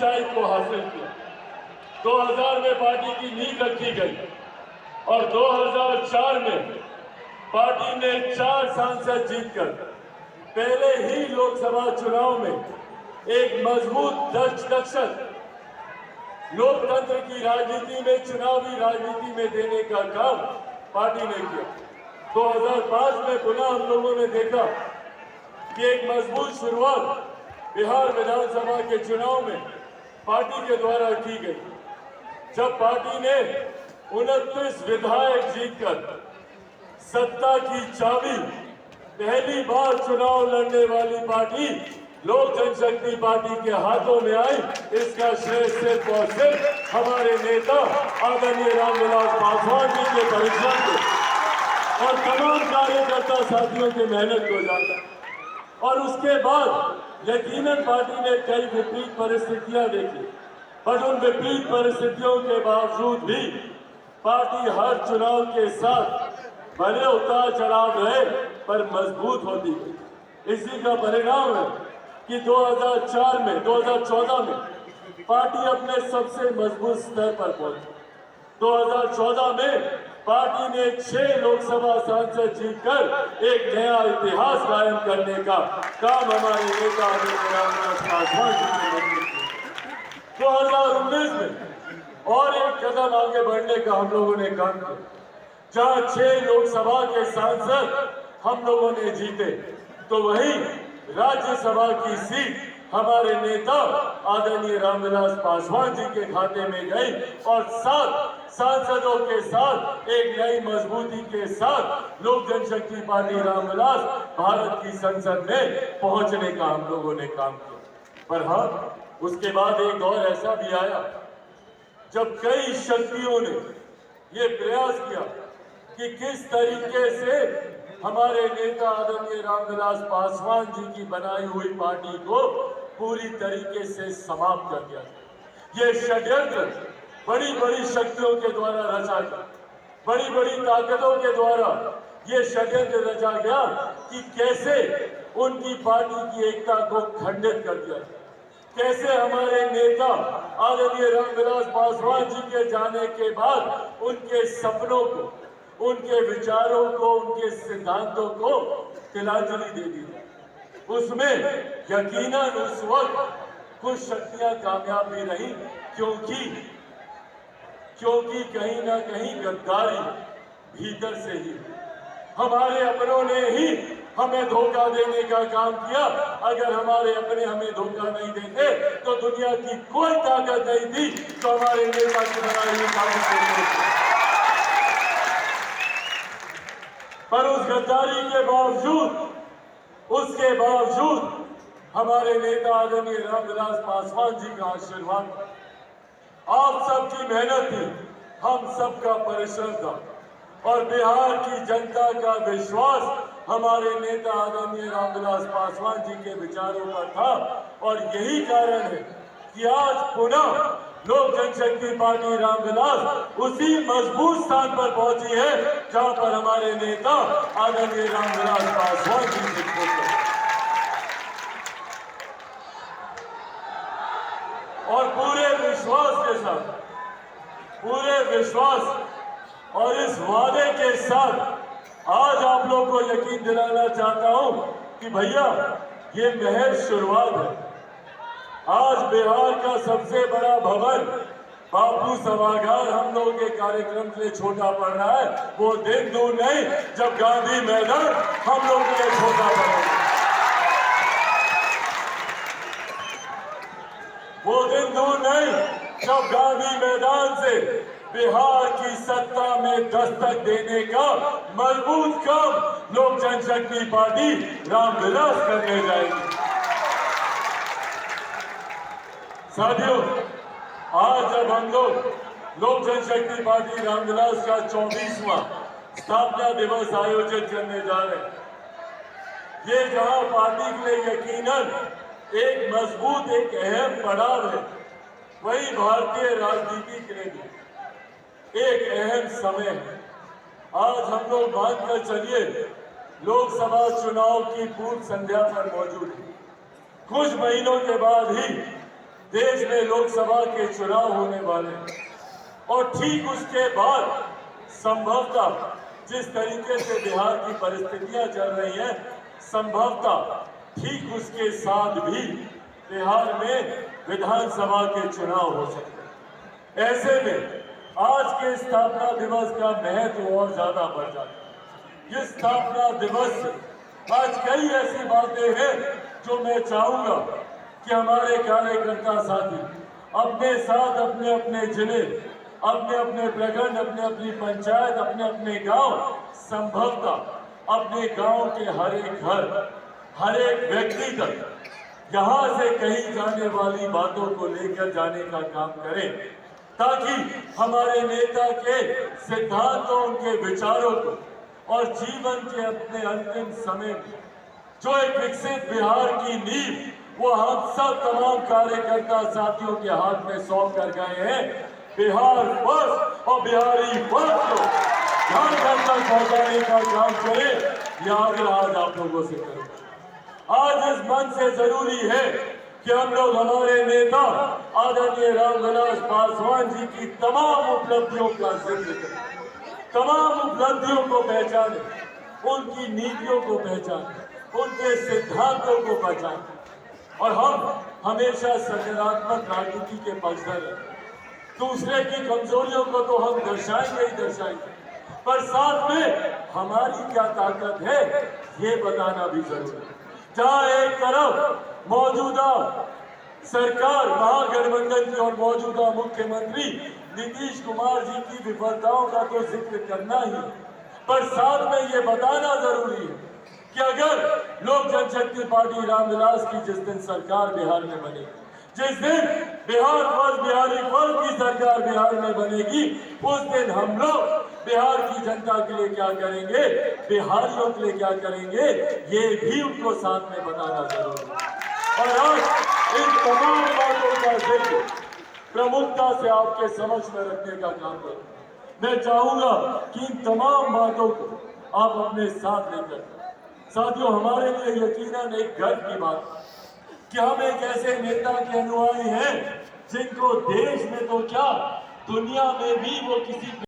ऊंचाई को हासिल किया। 2000 में पार्टी की नींव रखी गई और 2004 में पार्टी ने 4 सांसद जीतकर पहले ही लोकसभा चुनाव में एक मजबूत दक्षिण लोकतंत्र की राजनीति में, चुनावी राजनीति में देने का काम पार्टी ने किया। 2005 में पुनः हम लोगों ने देखा कि एक मजबूत शुरुआत बिहार विधानसभा के चुनाव में पार्टी के द्वारा की गई, जब पार्टी ने 29 विधायक जीतकर सत्ता की चाबी पहली बार चुनाव लड़ने वाली पार्टी लोक जनशक्ति पार्टी के हाथों में आई। इसका श्रेय सिर्फ और सिर्फ हमारे नेता आदरणीय रामविलास पासवान जी के परिश्रम को और तमाम कार्यकर्ता साथियों की मेहनत को जाता है। और उसके बाद यकीनन पार्टी ने कई विपरीत परिस्थितियां देखी, पर उन विपरीत परिस्थितियों के बावजूद भी पार्टी हर चुनाव के साथ भले उतार चढ़ाव रहे पर मजबूत होती गई। इसी का परिणाम है कि 2014 में पार्टी अपने सबसे मजबूत स्तर पर पहुंची। 2014 में पार्टी ने 6 लोकसभा सांसद जीतकर एक नया इतिहास कायम करने का काम हमारे नेता रामविलास पासवान जी ने किया। 2019 में और एक कदम आगे बढ़ने का हम लोगों ने काम किया, जहां 6 लोकसभा के सांसद हम लोगों ने जीते, तो वहीं राज्यसभा की सीट हमारे नेता आदरणीय रामविलास पासवान जी के खाते में गई और 7 सांसदों के साथ एक नई मजबूती के साथ लोक जनशक्ति पार्टी रामविलास भारत की संसद में पहुंचने का हम लोगों ने काम किया। पर हाँ, उसके बाद एक दौर ऐसा भी आया जब कई शक्तियों ने ये प्रयास किया कि किस तरीके से हमारे नेता आदरणीय रामविलास पासवान जी की बनाई हुई पार्टी को पूरी तरीके से समाप्त कर दिया। ये षड्यंत्र बड़ी बड़ी शक्तियों के द्वारा रचा गया, बड़ी बड़ी ताकतों के द्वारा ये षड्यंत्र रचा गया कि कैसे उनकी पार्टी की एकता को खंडित कर दिया, कैसे हमारे नेता आदरणीय रामविलास पासवान जी के जाने के बाद उनके सपनों को, उनके विचारों को, उनके सिद्धांतों को तिलांजलि दे दी। उसमें यकीनन उस वक्त कुछ शक्तियां कामयाब भी रही, क्योंकि कहीं ना कहीं गद्दारी भीतर से ही हमारे अपनों ने ही हमें धोखा देने का काम किया। अगर हमारे अपने हमें धोखा नहीं देते तो दुनिया की कोई ताकत नहीं थी तो हमारे नेता की बनाई हुई ताकत। पर उस गद्दारी के बावजूद, उसके बावजूद हमारे नेता आदरणीय रामविलास पासवान जी का आशीर्वाद, आप सबकी मेहनत थी, हम सबका परिश्रम था और बिहार की जनता का विश्वास हमारे नेता आदरणीय रामविलास पासवान जी के विचारों पर था। और यही कारण है कि आज पुनः लोक जनशक्ति पार्टी रामविलास उसी मजबूत स्थान पर पहुंची है जहां पर हमारे नेता आदरणीय रामविलास पासवान जी के पहुंचे। और पूरे विश्वास और इस वादे के साथ आज आप लोग को यकीन दिलाना चाहता हूं कि भैया ये महज शुरुआत है। आज बिहार का सबसे बड़ा भवन बापू सभागार हम लोगों के कार्यक्रम के लिए छोटा पड़ रहा है। वो दिन दूर नहीं जब गांधी मैदान हम लोगों के लिए छोटा पड़ेगा। वो दिन दूर नहीं जब गांधी मैदान से बिहार की सत्ता में दस्तक देने का मजबूत काम लोक जनशक्ति पार्टी रामविलास करने जाएगी। साथियों, आज जब हम लोक जनशक्ति पार्टी रामविलास का 24वां स्थापना दिवस आयोजित करने जा रहे हैं, ये जहां पार्टी के लिए यकीनन एक मजबूत, एक अहम पड़ाव है, वही भारतीय राजनीति के लिए भी एक अहम समय है। आज हम लोग मानकर चलिए लोकसभा चुनाव की पूर्व संध्या पर मौजूद है। कुछ महीनों के बाद ही देश में लोकसभा के चुनाव होने वाले हैं और ठीक उसके बाद संभवतः जिस तरीके से बिहार की परिस्थितियां चल रही हैं, संभवतः ठीक उसके साथ भी बिहार में विधानसभा के चुनाव हो सकते हैं। ऐसे में आज के स्थापना दिवस का महत्व और ज्यादा बढ़ जाता है। इस स्थापना दिवस से आज कई ऐसी बातें हैं जो मैं चाहूंगा कि हमारे कार्यकर्ता साथी अपने साथ अपने अपने जिले, अपने अपने प्रखंड, अपने अपनी पंचायत, अपने अपने गांव, संभवतः अपने गांव के हर एक घर, हर एक व्यक्ति तक यहां से कहीं जाने वाली बातों को लेकर जाने का काम करें, ताकि हमारे नेता के सिद्धांतों, उनके विचारों को और जीवन के अपने अंतिम समय में जो एक विकसित बिहार की नींव वो हम सब तमाम कार्यकर्ता साथियों के हाथ में सौंप कर गए हैं। बिहार फर्स्ट और बिहारी फर्स्ट को घर घर तक पहुंचाने का काम करें, यह आग्रह आज आप लोगों से करें। आज इस मंच से जरूरी है कि हम लोग हमारे नेता आदरणीय रामविलास पासवान जी की तमाम उपलब्धियों का जिक्र करें, तमाम उपलब्धियों को पहचाने, उनकी नीतियों को पहचाने, उनके सिद्धांतों को पहचाने और हम हमेशा सकारात्मक राजनीति के पक्षधर हैं। दूसरे की कमजोरियों को तो हम दर्शाएंगे ही दर्शाएंगे, पर साथ में हमारी क्या ताकत है ये बताना भी जरूरी है। जहां एक तरफ मौजूदा सरकार महागठबंधन की और मौजूदा मुख्यमंत्री नीतीश कुमार जी की विफलताओं का तो जिक्र करना ही, पर साथ में ये बताना जरूरी है कि अगर लोक जनशक्ति पार्टी रामविलास की जिस दिन सरकार बिहार में बनेगी, जिस दिन बिहार फर्स्ट बिहारी फर्स्ट की सरकार बिहार में बनेगी, उस दिन हम लोग बिहार की जनता के लिए क्या करेंगे, बिहारियों के लिए क्या करेंगे, ये भी उनको साथ में बताना जरूरी है। और आज इन तमाम बातों का जिक्र प्रमुखता से आपके समक्ष में रखने का काम करूं। मैं चाहूंगा कि इन तमाम बातों को आप अपने साथ लेकर, साथियों हमारे लिए यकीनन एक गर्व की बात है कि हम एक ऐसे नेता के अनुयायी हैं जिनको देश में तो क्या दुनिया में भी वो किसी